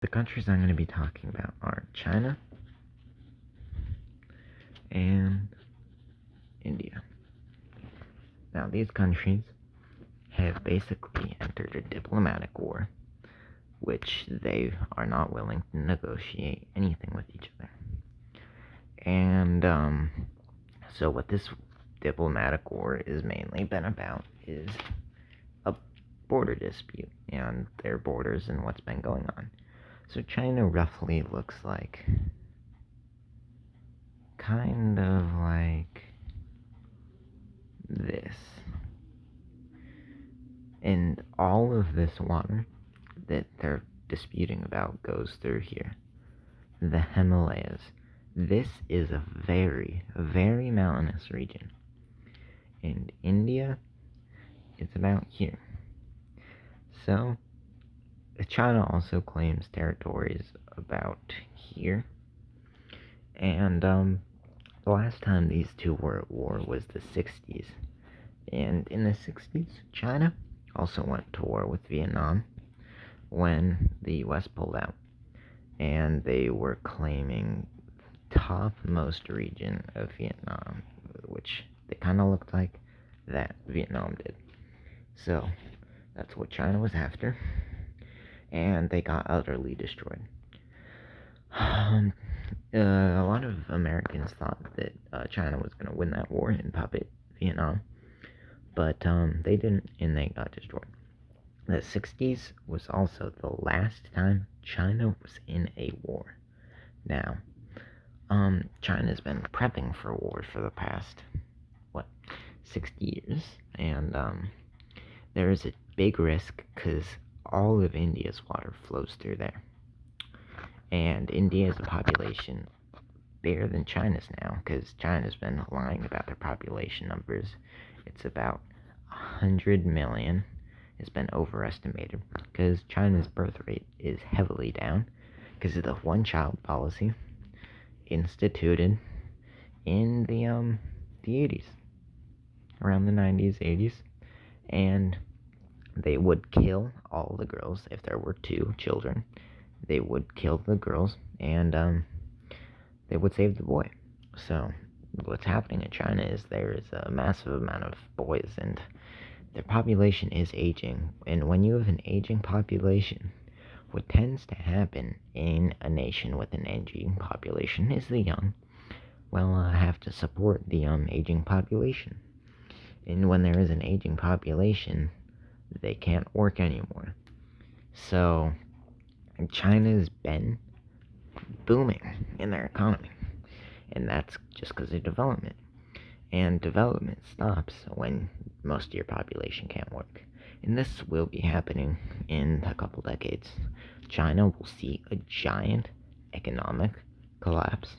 The countries I'm going to be talking about are China and India. Now, these countries have basically entered a diplomatic war, which they are not willing to negotiate anything with each other. And so what this diplomatic war is mainly been about is a border dispute and their borders and what's been going on. So China roughly looks like kind of like this. And all of this water that they're disputing about goes through here. The Himalayas. This is a very, very mountainous region. And India is about here. So, China also claims territories about here. And the last time these two were at war was the 60s. And in the 60s, China also went to war with Vietnam when the US pulled out. And they were claiming topmost region of Vietnam, which they kind of looked like that Vietnam did. So that's what China was after, and they got utterly destroyed. A lot of Americans thought that China was going to win that war and puppet Vietnam, but they didn't, and they got destroyed. The 60s was also the last time China was in a war. Now, China's been prepping for war for the past, 60 years, and there is a big risk because all of India's water flows through there. And India has a population bigger than China's now, because China's been lying about their population numbers. It's about 100 million. It's been overestimated because China's birth rate is heavily down because of the one-child policy instituted in the 80s, around the 90s, 80s, and they would kill all the girls if there were two children. They would kill the girls, and they would save the boy. So what's happening in China is there is a massive amount of boys, and their population is aging. And when you have an aging population, what tends to happen in a nation with an aging population is the young have to support the aging population. And when there is an aging population, they can't work anymore. So China's been booming in their economy, and that's just because of development. And development stops when most of your population can't work. And this will be happening in a couple decades. China will see a giant economic collapse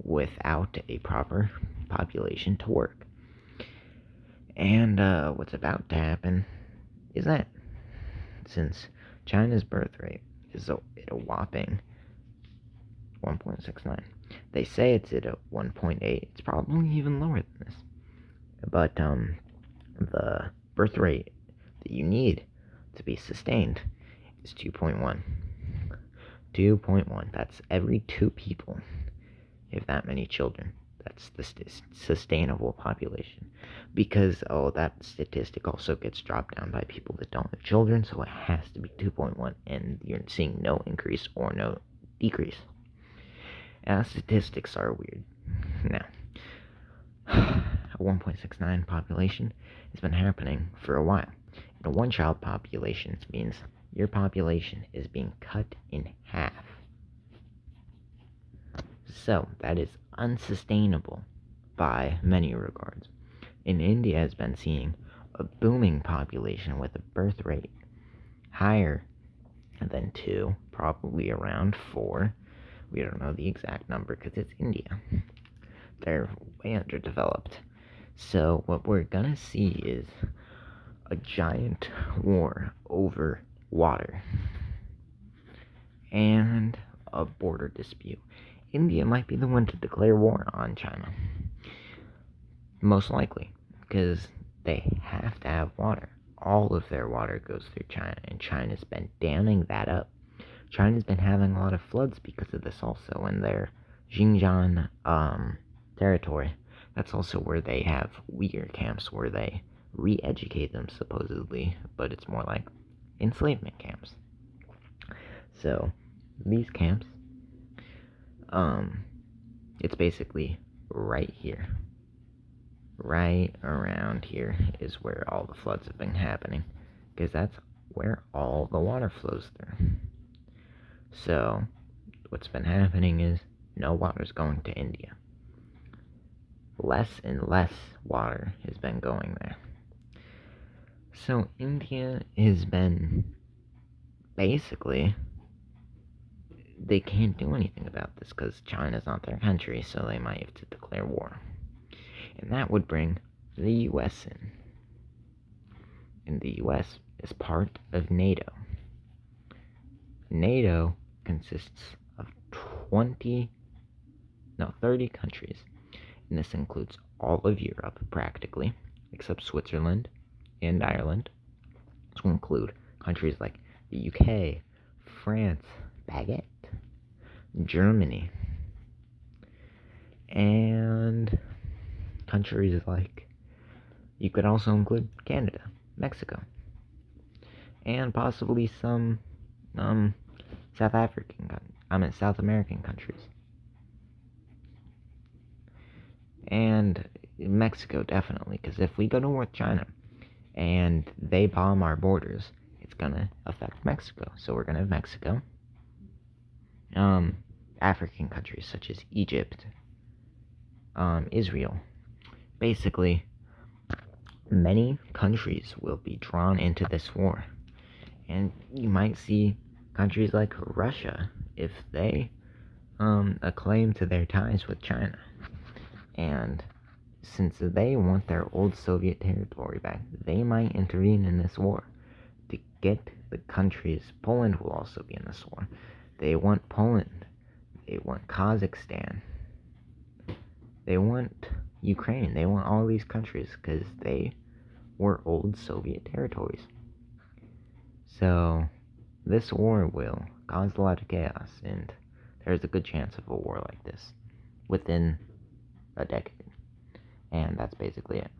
without a proper population to work. And what's about to happen is that since China's birth rate is at a whopping 1.69, they say it's at a 1.8. It's probably even lower than this. But the birth rate that you need to be sustained is 2.1. 2.1. That's every two people have that many children. That's the sustainable population. Because, that statistic also gets dropped down by people that don't have children, so it has to be 2.1, and you're seeing no increase or no decrease. Statistics are weird. Now, a 1.69 population has been happening for a while. And a one-child population means your population is being cut in half. So, that is unsustainable by many regards. And India has been seeing a booming population with a birth rate higher than 2, probably around 4. We don't know the exact number because it's India. They're way underdeveloped. So what we're gonna see is a giant war over water and a border dispute. India might be the one to declare war on China. Most likely, because they have to have water. All of their water goes through China, and China's been damming that up China's been having a lot of floods because of this also in their Xinjiang territory. That's also where they have Uyghur camps where they re-educate them supposedly, but it's more like enslavement camps. So these camps, it's basically right here. Right around here is where all the floods have been happening, because that's where all the water flows through. So what's been happening is no water's going to India. Less and less water has been going there. So India has been basically, they can't do anything about this because China's not their country, so they might have to declare war. And that would bring the US in. And the US is part of NATO. NATO consists of 30 countries, and this includes all of Europe practically, except Switzerland and Ireland. This will include countries like the UK, France, Baguette, Germany, and countries like, you could also include Canada, Mexico, and possibly some South American countries. And Mexico, definitely, because if we go to North China and they bomb our borders, it's gonna affect Mexico. So we're gonna have Mexico. African countries such as Egypt, Israel. Basically, many countries will be drawn into this war. And you might see countries like Russia, if they acclaim to their ties with China. And since they want their old Soviet territory back, they might intervene in this war to get the countries. Poland will also be in this war. They want Poland. They want Kazakhstan. They want Ukraine. They want all these countries because they were old Soviet territories. So this war will cause a lot of chaos, and there's a good chance of a war like this within a decade. And that's basically it.